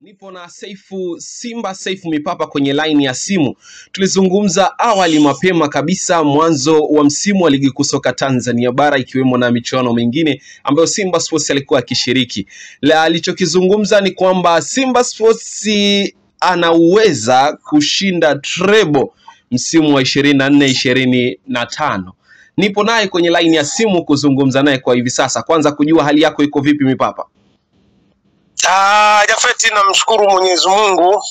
Nipo na Simba Saifu Mipapa kwenye line ya simu. Tulizungumza awali mapema kabisa mwanzo wa msimu wa ligi kuu soka Tanzania bara, ikiwemo na michuano mingine ambayo Simba Sports alikuwa akishiriki. Alichokizungumza ni kwamba Simba Sports anaweza kushinda treble msimu wa 24-25. Nipo naye kwenye line ya simu kuzungumza naye kwa hivi sasa. Kwanza kujua hali yako iko vipi Mipapa? Jafeti, namshukuru Mwenyezi Mungu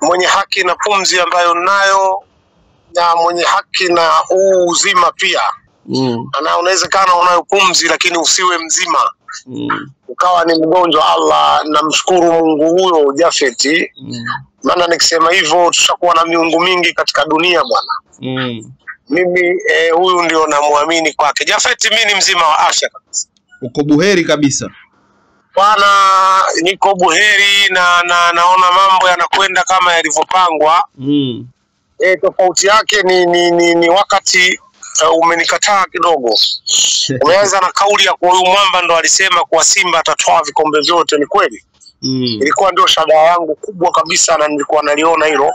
mwenye haki na pumzi ambayo nayo, na mwenye haki na uzima pia. Na unawezekana unayo pumzi lakini usiwe mzima. Ukawa ni mgonjwa. Allah, namshukuru Mungu huyo Jafeti. Maana nikisema hivyo tutakuwa na miungu mingi katika dunia bwana. Mimi huyu ndio namuamini kwake. Jafeti, mimi ni mzima wa afya kabisa. Uko buheri kabisa? Bwana, niko buheri na naona mambo yanakwenda kama yalivyopangwa. Tofauti yake ni wakati umenikataa kidogo. Umeanza na kauli ya kwa huyu mwamba ndo alisema kwa Simba atatoa vikombe vyote. Ni kweli? Ilikuwa ndio shada yangu kubwa kabisa na nilikuwa naliona hilo.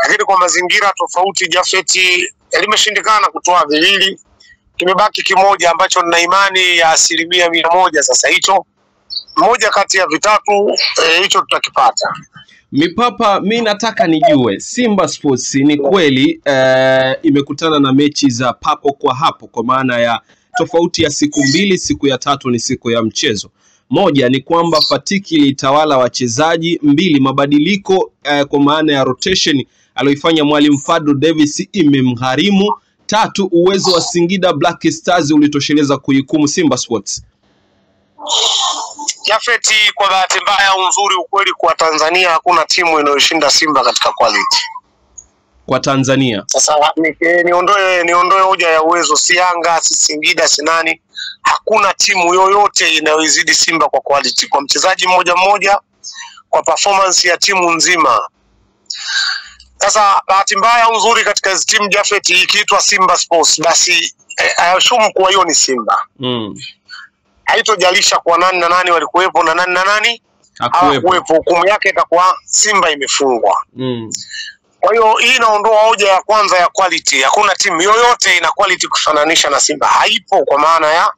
Lakini kwa mazingira tofauti Jafeti, limeshindikana kutoa viwili. Kimebaki kimoja ambacho nina imani ya 100% sasa. Hicho moja kati ya vitatu hicho tutakipata. Mipapa, mimi nataka nijue Simba Sports ni kweli imekutana na mechi za papo kwa hapo, kwa maana ya tofauti ya siku mbili, siku ya tatu ni siku ya mchezo. Moja ni kwamba fatiki ilitawala wachezaji, mbili mabadiliko kwa maana ya rotation alioifanya mwalimu Fadlu Davis imemgharimu, tatu uwezo wa Singida Black Stars ulitosheleza kuhukumu Simba Sports. Jafeti, kwa bahati mbaya au nzuri, ukweli kwa Tanzania hakuna timu inayoshinda Simba katika quality. Kwa Tanzania. Sasa niondoe hoja ya uwezo, si Yanga, si Singida, si nani. Hakuna timu yoyote inayozidi Simba kwa quality, kwa mchezaji mmoja mmoja, kwa performance ya timu nzima. Sasa bahati mbaya au nzuri katika hizo timu Jafeti, ikiitwa Simba Sports basi ayashumu kwa hiyo ni Simba. Haitojalisha kwa nani na nani walikuwepo na nani na nani hawakuwepo, hukumu yake itakuwa Simba imefungwa. Kwa hiyo hii inaondoa hoja ya kwanza ya quality. Hakuna timu yoyote ina quality kufananisha na Simba, haipo kwa maana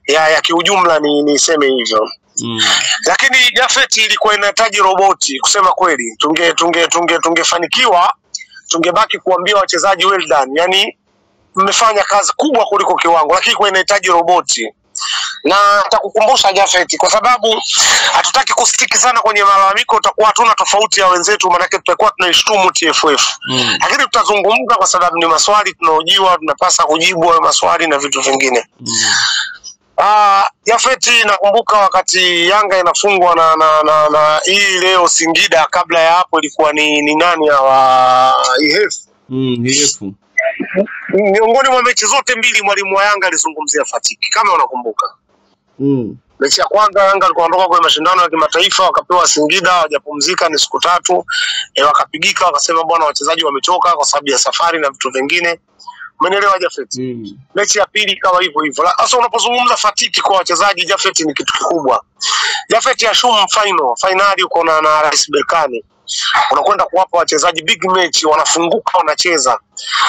ya kiujumla, niseme hivyo. Lakini Jafeti ilikuwa inahitaji roboti kusema kweli. Tungefanikiwa, tungebaki kuambia wachezaji well done, yani mmefanya kazi kubwa kuliko kiwango, lakini kwa inahitaji roboti. Na nitakukumbusha Jafeti, kwa sababu hatutaki kusitiki sana kwenye malalamiko, utakuwa hatuna tofauti ya wenzetu, maana tutakuwa tunaishtumu TFF. Lakini tutazungumza kwa sababu ni maswali tunaojiwa, tunapasa kujibu hayo maswali na vitu vingine. Jafeti, nakumbuka wakati Yanga inafungwa na hii leo Singida, kabla ya hapo ilikuwa ni nani hawa IHF. Miongoni mwa mechi zote mbili mwalimu wa Yanga alizungumzia fatiki, kama unakumbuka. Mechi ya kwanza Yanga alikuwa anatoka kwenye mashindano ya kimataifa, wakapewa Singida, hawajapumzika ni siku 3, wakapigika, wakasema bwana wachezaji wamechoka kwa sababu ya safari na vitu vingine. Umeelewa Jafeti? Mechi ya pili ikawa hivyo hivyo. Sasa unapozungumza fatiki kwa wachezaji Jafeti ni kitu kikubwa. Jafeti, ashumu finali uko na Rais Berkane. Unakwenda kuwapa wachezaji big match, wanafunguka wanacheza.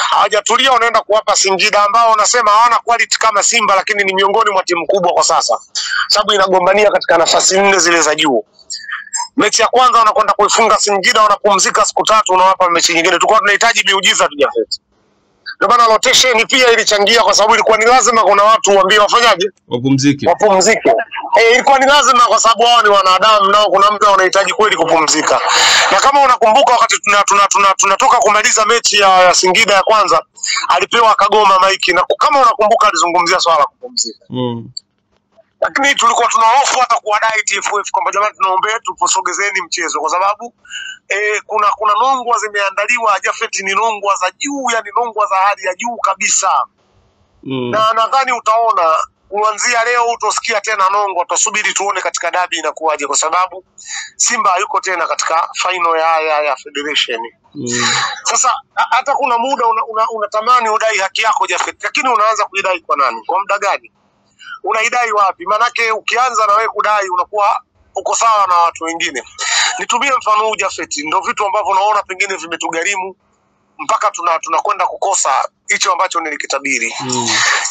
Hawajatulia, unaenda kuwapa Singida ambao unasema hawana quality kama Simba, lakini ni miongoni mwa timu kubwa kwa sasa, sababu inagombania katika nafasi 4 zile za juu. Mechi ya kwanza unakwenda kuifunga Singida, wanapumzika siku 3, unawapa mechi nyingine. Tulikuwa tunahitaji miujiza tu Jafeti. Ndio maana rotation pia ilichangia, kwa sababu ilikuwa ni lazima kuna watu waambie wafanyaje, wapumzike. Ilikuwa ni lazima kwa sababu wao ni wanadamu, nao kuna mtu anahitaji kweli kupumzika. Na kama unakumbuka wakati tunatoka kumaliza mechi ya Singida ya kwanza, alipewa Kagoma Mike, na kama unakumbuka alizungumzia swala kupumzika. Lakini tulikuwa tunahofu hata kuwadai TFF kwamba jamani, tunaombea tuposogezeni mchezo, kwa sababu kuna nongwa zimeandaliwa Jafeti, ni nongwa za juu, yani nongwa za hali ya juu kabisa. Na nadhani utaona kuanzia leo utosikia tena nongwa, tutasubiri tuone katika dabi inakuwaje, kwa sababu Simba hayuko tena katika final ya Federation. Sasa hata kuna muda unatamani udai haki yako Jafeti, lakini unaanza kuidai kwa nani? Kwa muda gani? Unaidai wapi? Manake ukianza na wewe kudai unakuwa uko sawa na watu wengine. Nitumie mfano huu Jafet, ndio vitu ambavyo naona pengine vimetugharimu mpaka tunakwenda kukosa hicho ambacho nilikitabiri.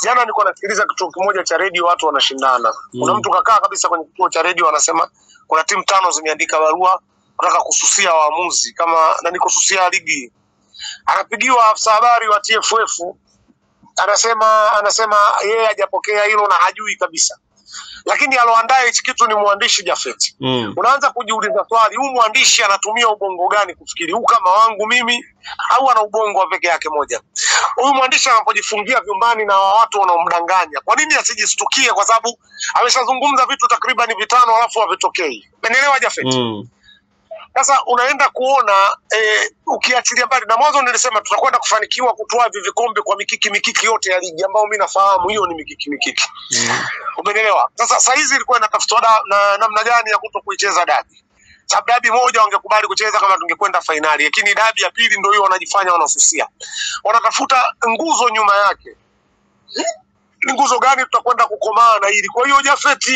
Jana nilikuwa nasikiliza kituo kimoja cha radio, watu wanashindana. Kuna mtu kakaa kabisa kwenye kituo cha radio anasema kuna timu 5 zimeandika barua wanataka kususia waamuzi kama na nikususia ligi. Anapigiwa afisa habari wa TFF anasema yeye hajapokea hilo na hajui kabisa. Lakini aloandae hichi kitu ni mwandishi Jafet. Unaanza kujiuliza swali, huyu mwandishi anatumia ubongo gani kufikiri? Huu kama wangu mimi au ana ubongo wa peke yake moja? Huyu mwandishi anapojifungia vyumbani na watu wanaomdanganya, kwa nini asijistukie? Kwa sababu ameshazungumza vitu takriban 5 alafu havitokei. Umeelewa Jafet? Sasa unaenda kuona ukiachilia mbali na mwanzo nilisema tutakwenda kufanikiwa kutoa vikombe kwa mikiki yote ya ligi ambao mimi nafahamu hiyo ni mikiki. Umeelewa? Sasa hizi ilikuwa inatafutwa na namna gani ya kutokuicheza dabi. Sababu dabi moja wangekubali kucheza kama tungekwenda finali, lakini dabi ya pili ndio hiyo wanajifanya wanasusia. Wanatafuta nguzo nyuma yake. Ni nguzo gani tutakwenda kukomaa na hili? Kwa hiyo Jafet,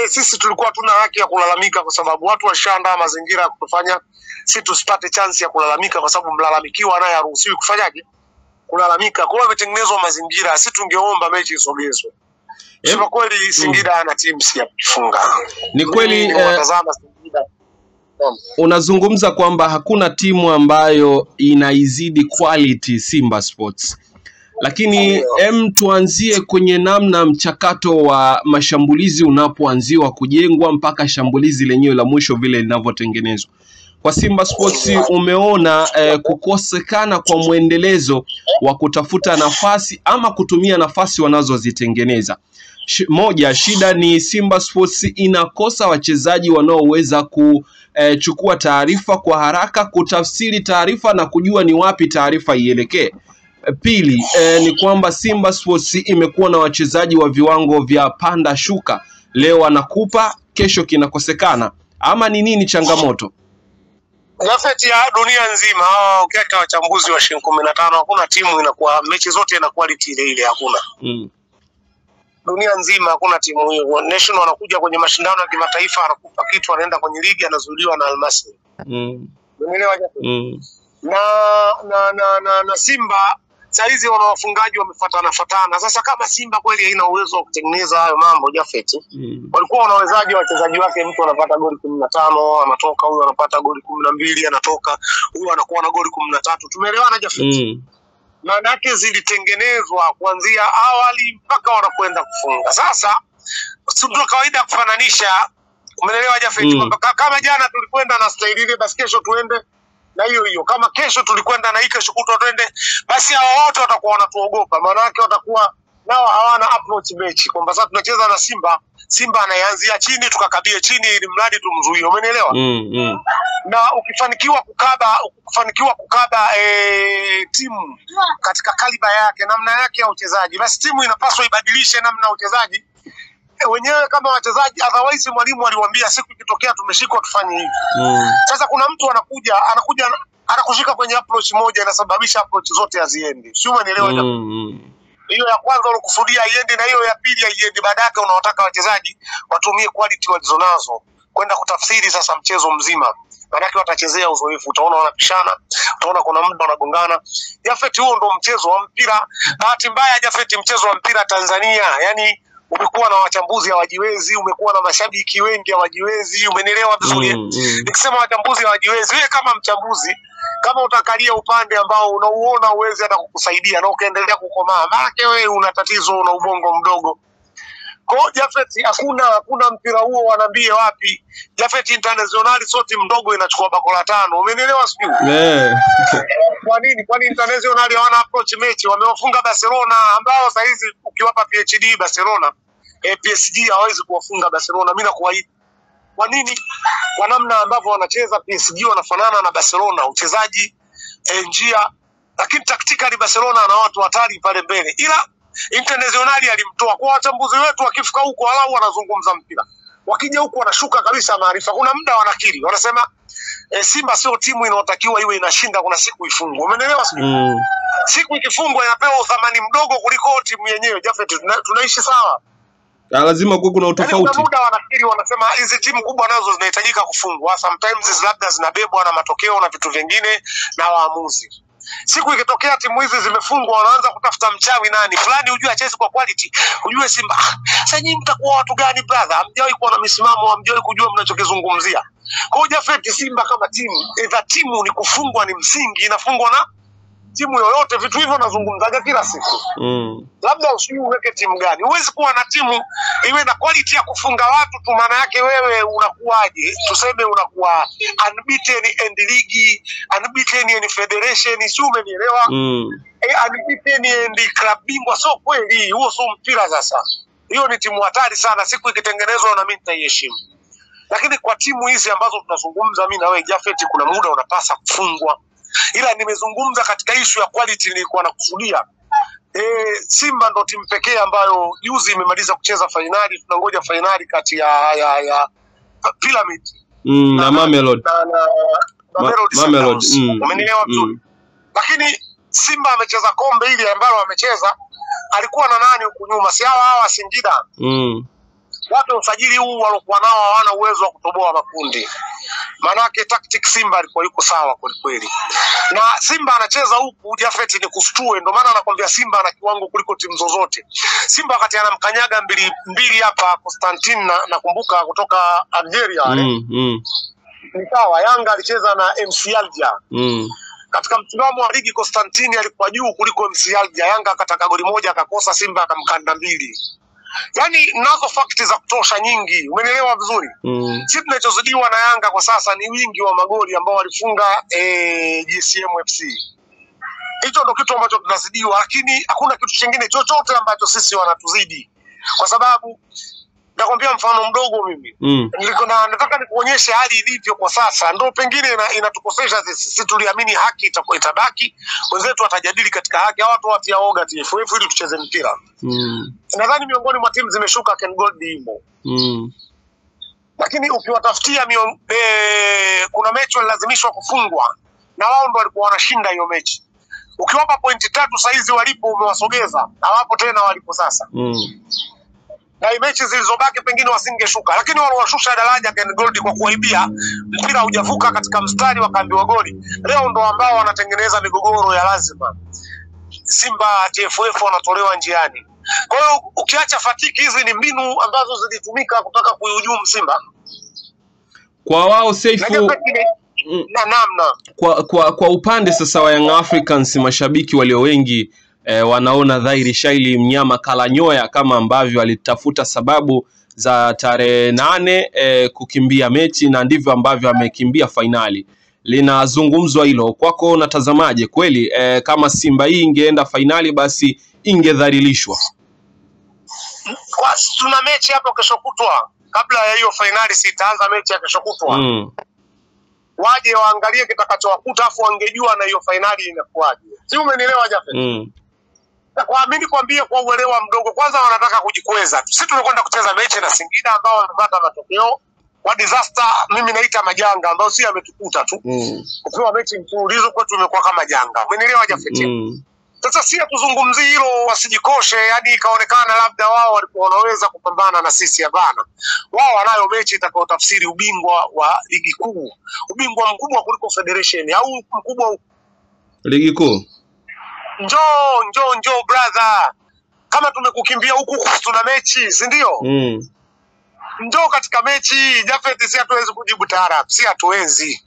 sisi tulikuwa tuna haki ya kulalamika kwa sababu watu washaandaa mazingira ya kutufanya sisi tusipate chance ya kulalamika, kwa sababu mlalamikiwa naye haruhusiwi kufanyaje? Kulalamika. Kwa hiyo imetengenezwa mazingira, sisi tungeomba mechi isogezwe. Sema kweli Singida ana timu si ya kufunga. Ni kweli watazama Singida. Unazungumza kwamba hakuna timu ambayo inaizidi quality Simba Sports. Lakini tuanzie kwenye namna mchakato wa mashambulizi unapoanziwa kujengwa mpaka shambulizi lenyewe la mwisho vile linavyotengenezwa. Kwa Simba Sports umeona kukosekana kwa muendelezo wa kutafuta nafasi ama kutumia nafasi wanazozitengeneza. Moja, shida ni Simba Sports inakosa wachezaji wanaoweza kuchukua taarifa kwa haraka, kutafsiri taarifa na kujua ni wapi taarifa ielekee. Pili, ni kwamba Simba Sports imekuwa na wachezaji wa viwango vya panda shuka. Leo anakupa, kesho kinakosekana. Ama ni nini changamoto? Jafet, ya dunia nzima ukiacha wachambuzi wa 15 hakuna timu inakuwa mechi zote ina quality ile hakuna. Dunia nzima hakuna timu hiyo. National anakuja kwenye mashindano ya kimataifa anakupa kitu, anaenda kwenye ligi anazuiliwa na Almasi. Umeelewa Jafet? Na Simba saizi wana wafungaji wamefatana. Sasa kama Simba kweli haina uwezo wa kutengeneza hayo mambo Jafet, walikuwa wanawezaje wachezaji wake? Mtu anapata goli 15 anatoka, huyu anapata goli 12 anatoka, huyu anakuwa na goli 13. Tumeelewana Jafet? Maana yake zilitengenezwa kuanzia awali mpaka wanakwenda kufunga. Sasa sio kawaida kufananisha. Umeelewa Jafet? Kama jana tulikwenda na staili ile, basi kesho tuende na hiyo. Kama kesho tulikwenda na kesho kutwa twende, basi hao wote watakuwa wanatuogopa. Maana yake watakuwa nao hawana approach mechi kwamba sasa tunacheza na Simba anaanzia chini tukakabie chini ili mradi tumzuie. Umeelewa? Na ukifanikiwa kukaba timu katika kaliba yake, namna yake ya uchezaji, basi timu inapaswa ibadilishe namna ya uchezaji wenyewe kama wachezaji. Otherwise mwalimu aliwaambia siku ikitokea tumeshikwa tufanye hivi. Sasa kuna mtu anakuja anakushika kwenye approach moja inasababisha approach zote haziendi. Sio, umeelewa? Hiyo ya kwanza ulikusudia iende na hiyo ya pili haiende. Baadaye unawataka wachezaji watumie quality walizonazo kwenda kutafsiri sasa mchezo mzima. Maana watachezea uzoefu, utaona wanapishana, utaona kuna muda wanagongana. Jafet, huo ndo mchezo wa mpira. Bahati mbaya Jafet, mchezo wa mpira Tanzania yani umekuwa na wachambuzi hawajiwezi, umekuwa na mashabiki wengi hawajiwezi. Umeelewa vizuri? Nikisema wachambuzi hawajiwezi, wewe kama mchambuzi kama utakalia upande ambao unauona uweze hata kukusaidia na ukaendelea kukomaa, maana wewe una tatizo, una ubongo mdogo. Kwa Jafet, hakuna mpira huo wanaambie wapi. Jafet, international sote mdogo inachukua bakola 5. Umeelewa sio? Kwa nini? Kwani international hawana approach mechi? Wamewafunga Barcelona ambao sasa hizi ukiwapa PhD Barcelona, PSG hawezi kuwafunga Barcelona. Mimi nakuahidi. Kwa nini? Kwa namna ambavyo wanacheza PSG wanafanana na Barcelona, uchezaji njia, lakini tactically Barcelona na watu hatari pale mbele. Ila internationali alimtoa. Kwa wachambuzi wetu wakifika huko walau wanazungumza mpira, wakija huko wanashuka kabisa maarifa. Kuna muda wanakiri, wanasema Simba sio timu inayotakiwa iwe inashinda, kuna siku ifungwe. Umeelewa sio? Siku ikifungwa inapewa uthamani mdogo kuliko timu yenyewe. Jafet, tunaishi sawa? Lazima kuwe kuna utofauti. Kuna muda wanafikiri wanasema hizi timu kubwa nazo zinahitajika kufungwa. Sometimes labda zinabebwa na matokeo na vitu vingine na waamuzi. Siku ikitokea timu hizi zimefungwa wanaanza kutafuta mchawi nani fulani ujue acheze kwa quality, ujue Simba. Sasa nyinyi mtakuwa watu gani brother? Hamjawahi kuwa na misimamo, hamjawahi kujua mnachokizungumzia. Kwa hiyo Jafet, Simba kama timu, timu ni kufungwa ni msingi, inafungwa na timu yoyote, vitu hivyo nazungumzaga kila siku. Labda usijui uweke timu gani. Huwezi kuwa na timu iwe na quality ya kufunga watu tu, maana yake wewe unakuwaje? Tuseme unakuwa unbeaten in league, unbeaten in federation, si umenielewa? Unbeaten in club bingwa, so kweli huo sio mpira sasa. Hiyo ni timu hatari sana, siku ikitengenezwa na mimi nitaiheshimu. Lakini kwa timu hizi ambazo tunazungumza mimi na wewe Jafet, kuna muda unapasa kufungwa. Ila nimezungumza katika issue ya quality nilikuwa nakusudia. Simba ndo timu pekee ambayo juzi imemaliza kucheza finali, tunangoja finali kati ya Pyramid na Mamelodi. Mamelodi. Umenielewa vizuri. Lakini Simba amecheza kombe ile ambalo amecheza, alikuwa na nani huko nyuma? Si hawa Singida. Watu usajili huu walokuwa nao hawana uwezo wa kutoboa makundi. Manake tactic Simba alikuwa yuko sawa kweli. Na Simba anacheza huku Jafet ni kushtue, ndio maana anakuambia Simba ana kiwango kuliko timu zozote. Simba wakati anamkanyaga mbili hapa Constantine nakumbuka kutoka Algeria wale. Ni sawa, Yanga alicheza na MC Alger. Katika msimamo wa ligi Constantine alikuwa juu kuliko MC Alger. Yanga akataka goli moja akakosa, Simba akamkanda 2. Yaani nazo fakti za kutosha nyingi, umenielewa vizuri? Sisi tunachozidiwa na Yanga kwa sasa ni wingi wa magoli ambao walifunga GSM FC. Hicho ndo kitu ambacho tunazidiwa, lakini hakuna kitu kingine chochote ambacho sisi wanatuzidi. Kwa sababu nakwambia mfano mdogo mimi. Nataka nikuonyeshe hali ilivyo kwa sasa. Ndio pengine inatukosesha sisi tuliamini haki itabaki. Wenzetu watajadili katika haki, hao watu watia oga TFF ili tucheze mpira. Nadhani miongoni mwa timu zimeshuka Ken Gold imo. Lakini ukiwatafutia kuna mechi walilazimishwa kufungwa na wao ndo walikuwa wanashinda hiyo mechi. Ukiwapa pointi 3 saizi walipo umewasogeza, hawapo tena walipo sasa. Na mechi zilizobaki pengine wasingeshuka, lakini walowashusha daraja Ken Gold kwa kuwaibia mpira hujavuka katika mstari wakaambiwa goli. Leo ndo ambao wanatengeneza migogoro ya lazima. Simba TFF wanatolewa njiani. Kwa hiyo ukiacha fatiki, hizi ni mbinu ambazo zilitumika kutaka kuihujumu Simba. Kwa wao Saifu kwa upande sasa wa Young Africans, mashabiki walio wengi wanaona dhahiri shaili mnyama kala nyoya, kama ambavyo alitafuta sababu za tarehe 8 kukimbia mechi na ndivyo ambavyo amekimbia finali. Linazungumzwa hilo, kwako unatazamaje? Kweli kama Simba hii ingeenda finali basi ingedhalilishwa? Kwa tuna mechi hapo kesho kutwa, kabla ya hiyo finali sitaanza mechi ya kesho kutwa. Waje waangalie kitakachowakuta afu wangejua na hiyo finali inakuaje. Si umenielewa Jafet? Kwa mimi nikwambie kwa uelewa mdogo, kwanza wanataka kujikweza. Sisi tumekwenda kucheza mechi na Singida ambao wamepata matokeo wa disaster, mimi naita majanga ambao si ametukuta tu. Ukiwa mechi mfululizo kwetu imekuwa kama janga. Umenielewa Jafet? Sasa si tuzungumzie hilo wasijikoshe, yani ikaonekana labda wao walikuwa wanaweza kupambana na sisi. Hapana. Wao wanayo mechi itakayotafsiri ubingwa wa ligi kuu. Ubingwa mkubwa kuliko federation au mkubwa ligi kuu. Njoo brother. Kama tumekukimbia huku tuna mechi, si ndio? Njoo katika mechi. Jafet, si hatuwezi kujibu taarabu, si hatuwezi.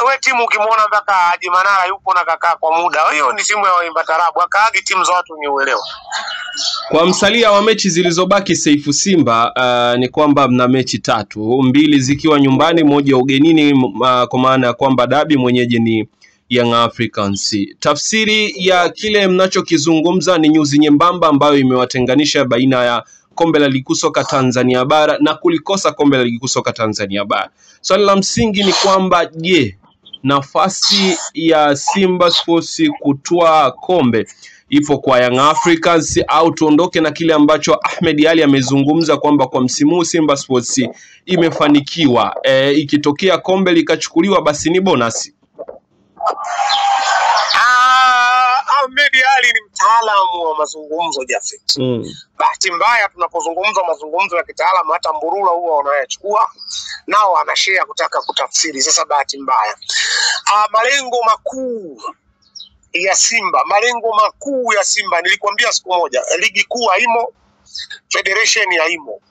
Wewe timu ukimwona mpaka Haji Manara yupo na kakaa kwa muda, hiyo ni timu ya waimba tarabu, akaagi timu za watu ni uelewa. Kwa msalia wa mechi zilizobaki Saifu Simba, ni kwamba mna mechi 3, 2 zikiwa nyumbani, moja ugenini, kwa maana ya kwamba dabi mwenyeji ni Young Africans. Tafsiri ya kile mnachokizungumza ni nyuzi nyembamba ambayo imewatenganisha baina ya kombe la ligi kuu soka Tanzania bara na kulikosa kombe la ligi kuu soka Tanzania bara. Swali la msingi ni kwamba je, nafasi ya Simba Sports kutwaa kombe ipo kwa Young Africans au tuondoke na kile ambacho Ahmed Ally amezungumza kwamba kwa msimu Simba Sports imefanikiwa, ikitokea kombe likachukuliwa basi ni bonus? Ahmed Ally ni mtaalamu wa mazungumzo Jafet. Bahati mbaya tunapozungumza mazungumzo ya kitaalamu hata Mburula huwa wanayachukua nao wanashare kutaka kutafsiri. Sasa bahati mbaya malengo makuu ya Simba, nilikwambia siku moja, ligi kuu haimo, federation haimo.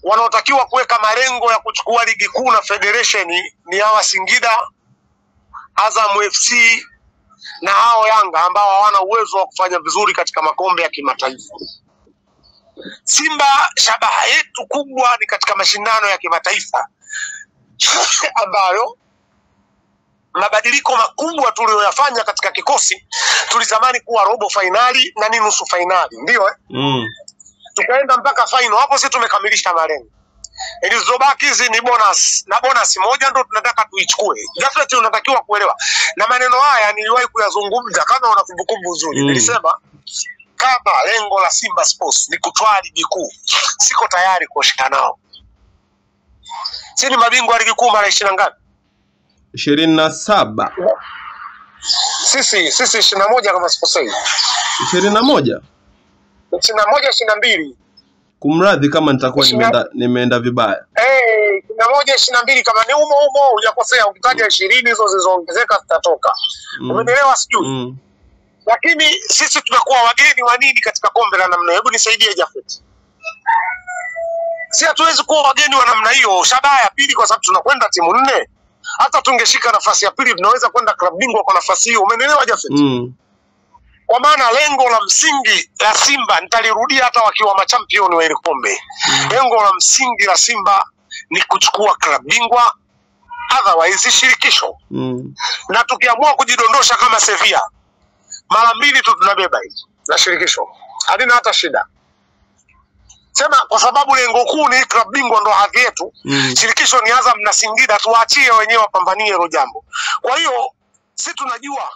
Wanaotakiwa kuweka malengo ya kuchukua ligi kuu na federation ni hawa Singida, Azam FC na hao Yanga ambao hawana uwezo wa kufanya vizuri katika makombe ya kimataifa. Simba shabaha yetu kubwa ni katika mashindano ya kimataifa ambayo mabadiliko makubwa tuliyoyafanya katika kikosi, tulitamani kuwa robo finali na ni nusu finali, ndio tukaenda mpaka final. Hapo sisi tumekamilisha malengo. Ilizobaki hizi ni bonus, na bonus moja ndo tunataka tuichukue. Jafet, unatakiwa kuelewa. Na maneno haya niliwahi kuyazungumza kama una kumbukumbu nzuri. Nilisema kama lengo la Simba Sports ni kutwaa ligi kuu, siko tayari kushika nao. Sisi ni mabingwa wa ligi kuu mara 20 ngapi? 27. Sisi 21 kama sikosei. 21? 22. Kumradhi kama nitakuwa nimeenda vibaya. 22 kama ni umo hujakosea. Ukitaja 20 hizo zilizoongezeka zitatoka. Umeelewa sijui? Lakini sisi tumekuwa wageni wa nini katika kombe la namna? Hebu nisaidie Jafet. Si hatuwezi kuwa wageni wa namna hiyo. Shabaha ya pili kwa sababu tunakwenda timu 4. Hata tungeshika nafasi ya pili tunaweza kwenda klabu bingwa kwa nafasi hiyo. Umeelewa Jafet? Kwa maana lengo la msingi la Simba, nitalirudia hata wakiwa machampioni wa ile kombe. Lengo la msingi la Simba ni kuchukua klabu bingwa, otherwise shirikisho. Na tukiamua kujidondosha kama Sevilla, mara 2 tu tunabeba hizi na shirikisho. Hadina hata shida. Sema kwa sababu lengo kuu ni klabu bingwa ndo hadhi yetu. Shirikisho ni Azam na Singida, tuachie wenyewe wapambanie hilo jambo. Kwa hiyo sisi tunajua